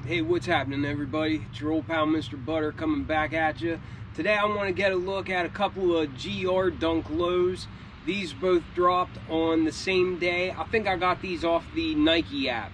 Hey, what's happening, everybody? It's your old pal Mr. Butter coming back at you. Today I want to get a look at a couple of GR Dunk Lows. These both dropped on the same day. I think I got these off the Nike app.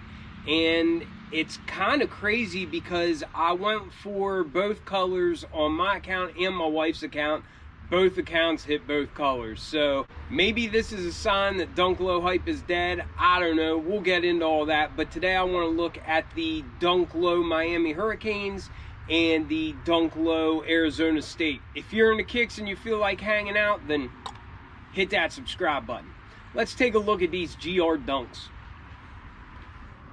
And it's kind of crazy because I went for both colors on my account and my wife's account. Both accounts hit both colors. So maybe this is a sign that Dunk Low hype is dead. I don't know. We'll get into all that. But today I want to look at the Dunk Low Miami Hurricanes and the Dunk Low Arizona State. If you're into kicks and you feel like hanging out, then hit that subscribe button. Let's take a look at these GR Dunks.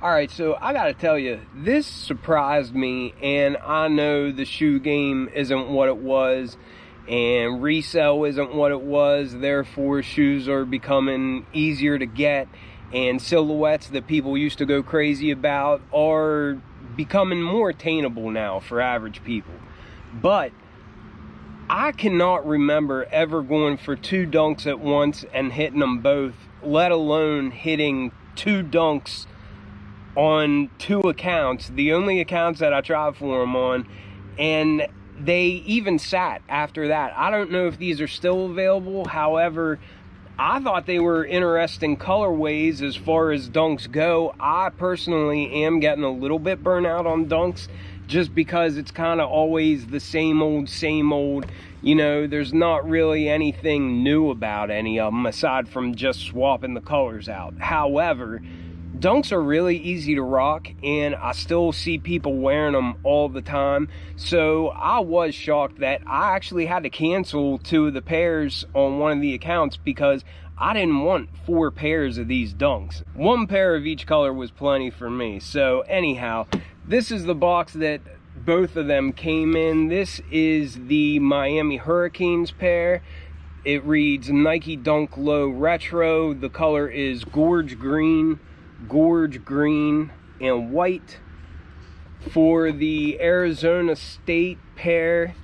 Alright, so I gotta tell you, this surprised me, and I know the shoe game isn't what it was, and resale isn't what it was, therefore shoes are becoming easier to get, and silhouettes that people used to go crazy about are becoming more attainable now for average people. But I cannot remember ever going for two dunks at once and hitting them both, let alone hitting two dunks on two accounts, the only accounts that I tried for them on, and they even sat after that. I don't know if these are still available. However, I thought they were interesting colorways as far as dunks go. I personally am getting a little bit burnt out on dunks just because it's kind of always the same old. You know, there's not really anything new about any of them aside from just swapping the colors out. However, dunks are really easy to rock, and I still see people wearing them all the time. So I was shocked that I actually had to cancel two of the pairs on one of the accounts because I didn't want 4 pairs of these dunks. 1 pair of each color was plenty for me. So anyhow, this is the box that both of them came in. This is the Miami Hurricanes pair. It reads Nike Dunk Low Retro. The color is gorge green, and white. For the Arizona State pair,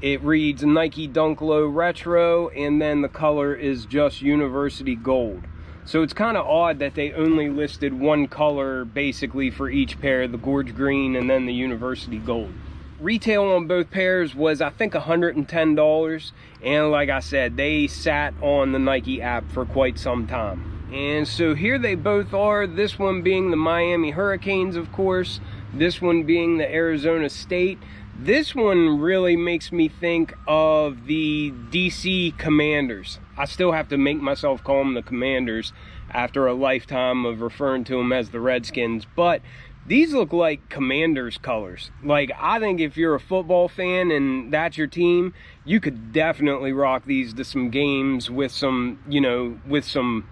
it reads Nike Dunk Low Retro, and then the color is just University Gold. So it's kind of odd that they only listed one color basically for each pair, the gorge green and then the University Gold. Retail on both pairs was, I think, $110, and like I said, they sat on the Nike app for quite some time. And so here they both are, this one being the Miami Hurricanes, of course, this one being the Arizona State. This one really makes me think of the DC Commanders. I still have to make myself call them the Commanders after a lifetime of referring to them as the Redskins, but these look like Commanders colors. Like, I think if you're a football fan and that's your team, you could definitely rock these to some games with some, you know, with some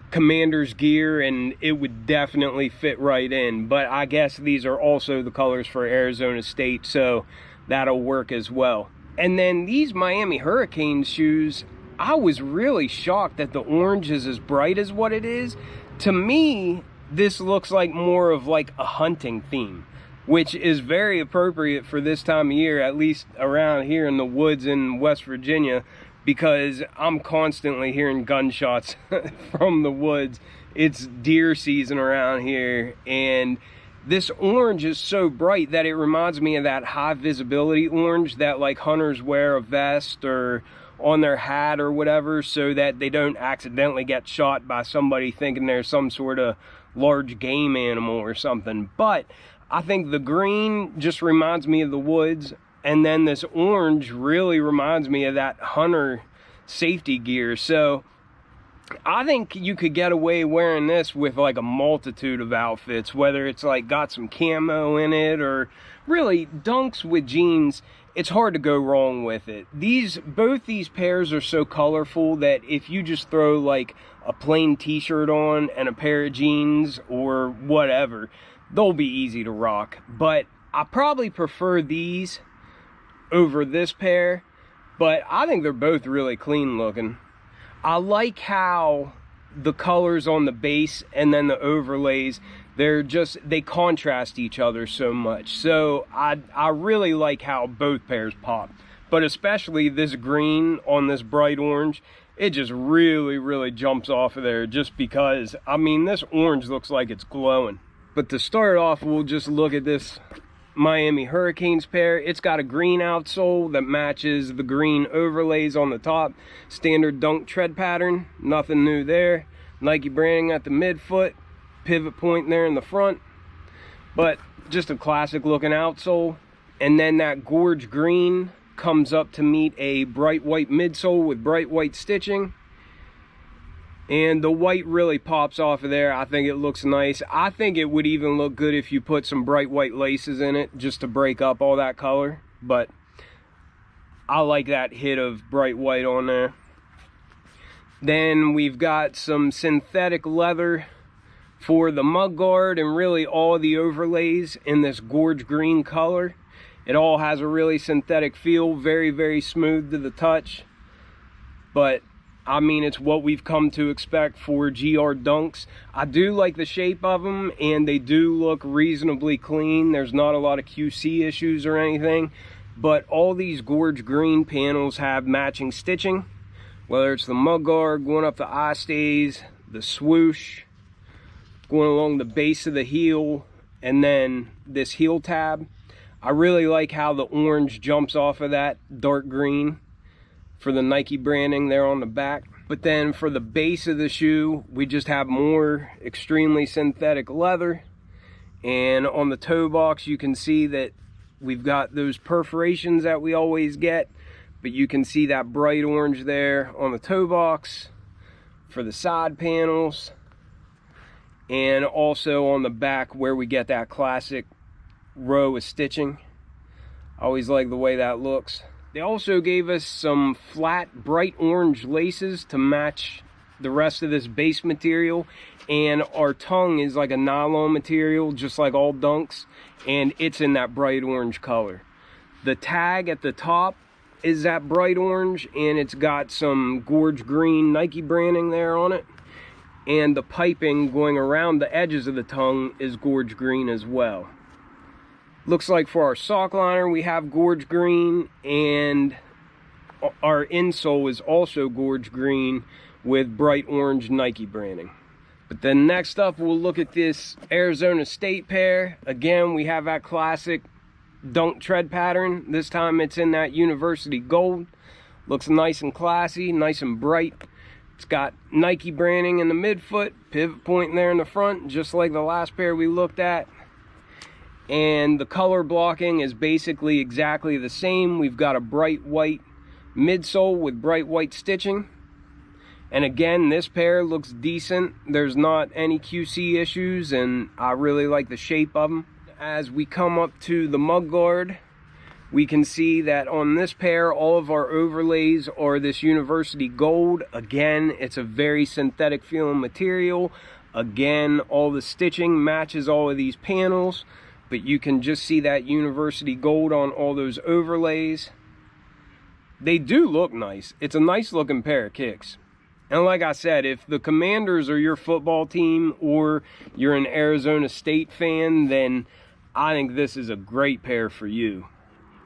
Commanders gear, and it would definitely fit right in. But I guess these are also the colors for Arizona State, so that'll work as well. And then these Miami Hurricanes shoes, I was really shocked that the orange is as bright as what it is. To me, this looks like more of like a hunting theme, which is very appropriate for this time of year, at least around here in the woods in West Virginia, because I'm constantly hearing gunshots from the woods. It's deer season around here, and this orange is so bright that it reminds me of that high visibility orange that like hunters wear a vest or on their hat or whatever so that they don't accidentally get shot by somebody thinking they're some sort of large game animal or something. But I think the green just reminds me of the woods, and then this orange really reminds me of that hunter safety gear. So I think you could get away wearing this with like a multitude of outfits, whether it's like got some camo in it or really dunks with jeans. It's hard to go wrong with it. Both these pairs are so colorful that if you just throw like a plain t-shirt on and a pair of jeans or whatever, they'll be easy to rock. But I probably prefer these over this pair, but I think they're both really clean looking. I like how the colors on the base and then the overlays, they contrast each other so much. So I really like how both pairs pop, but especially this green on this bright orange. It just really jumps off of there just because, I mean, this orange looks like it's glowing. But to start off, we'll just look at this Miami Hurricanes pair. It's got a green outsole that matches the green overlays on the top. Standard dunk tread pattern, nothing new there. Nike branding at the midfoot, pivot point there in the front. But just a classic looking outsole. And then that gorge green comes up to meet a bright white midsole with bright white stitching. And the white really pops off of there. I think it looks nice. I think it would even look good if you put some bright white laces in it just to break up all that color. But I like that hit of bright white on there. Then we've got some synthetic leather for the mud guard and really all the overlays in this gorge green color. It all has a really synthetic feel, very, very smooth to the touch. But I mean, it's what we've come to expect for GR Dunks. I do like the shape of them, and they do look reasonably clean. There's not a lot of QC issues or anything, but all these gorge green panels have matching stitching, whether it's the mud guard going up the eye stays, the swoosh, going along the base of the heel, and then this heel tab. I really like how the orange jumps off of that dark green for the Nike branding there on the back. But then for the base of the shoe, we just have more extremely synthetic leather. And on the toe box, you can see that we've got those perforations that we always get, but you can see that bright orange there on the toe box for the side panels, and also on the back where we get that classic row of stitching. I always like the way that looks. They also gave us some flat bright orange laces to match the rest of this base material, and our tongue is like a nylon material just like all Dunks, and it's in that bright orange color. The tag at the top is that bright orange, and it's got some gorge green Nike branding there on it, and the piping going around the edges of the tongue is gorge green as well. Looks like for our sock liner we have gorge green, and our insole is also gorge green with bright orange Nike branding. But then next up we'll look at this Arizona State pair. Again, we have that classic dunk tread pattern. This time it's in that University Gold. Looks nice and classy, nice and bright. It's got Nike branding in the midfoot, pivot point there in the front, just like the last pair we looked at. And the color blocking is basically exactly the same. We've got a bright white midsole with bright white stitching. And again, this pair looks decent. There's not any QC issues, and I really like the shape of them. As we come up to the mud guard, we can see that on this pair, all of our overlays are this University Gold. Again, it's a very synthetic feeling material. Again, all the stitching matches all of these panels, but you can just see that University Gold on all those overlays. They do look nice. It's a nice looking pair of kicks. And like I said, if the Commanders are your football team or you're an Arizona State fan, then I think this is a great pair for you.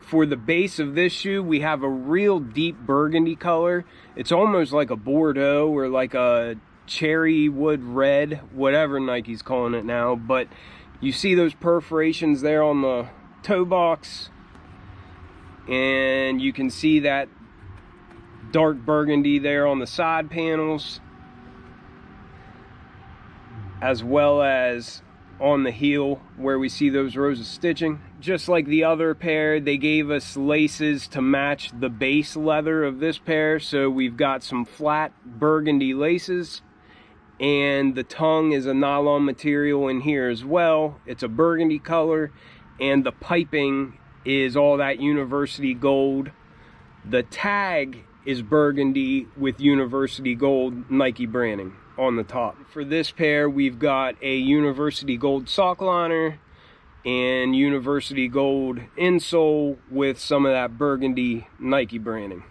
For the base of this shoe, we have a real deep burgundy color. It's almost like a Bordeaux or like a cherry wood red, whatever Nike's calling it now. But you see those perforations there on the toe box, and you can see that dark burgundy there on the side panels, as well as on the heel where we see those rows of stitching. Just like the other pair, they gave us laces to match the base leather of this pair, so we've got some flat burgundy laces, and the tongue is a nylon material in here as well. It's a burgundy color, and the piping is all that University Gold. The tag is burgundy with University Gold Nike branding on the top. For this pair, we've got a University Gold sock liner and University Gold insole with some of that burgundy Nike branding.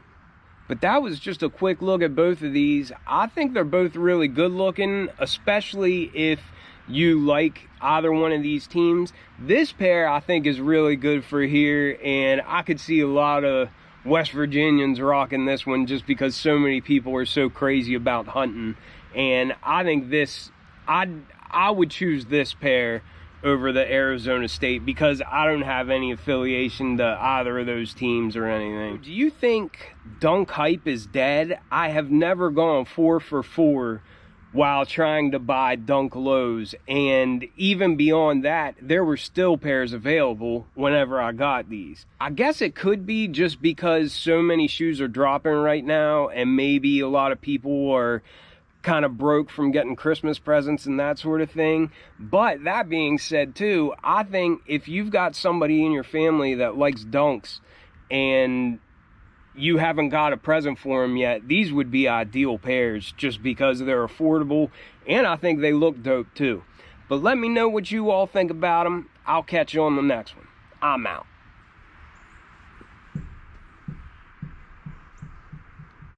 But that was just a quick look at both of these. I think they're both really good looking, especially if you like either one of these teams. This pair I think is really good for here, and I could see a lot of West Virginians rocking this one just because so many people are so crazy about hunting. And I think this, I would choose this pair over the Arizona State because I don't have any affiliation to either of those teams or anything. Do you think Dunk hype is dead? I have never gone 4 for 4 while trying to buy Dunk lows, and even beyond that, there were still pairs available whenever I got these. I guess it could be just because so many shoes are dropping right now, and maybe a lot of people are kind of broke from getting Christmas presents and that sort of thing. But that being said too, I think if you've got somebody in your family that likes Dunks and you haven't got a present for them yet, these would be ideal pairs just because they're affordable, and I think they look dope too. But let me know what you all think about them. I'll catch you on the next one. I'm out.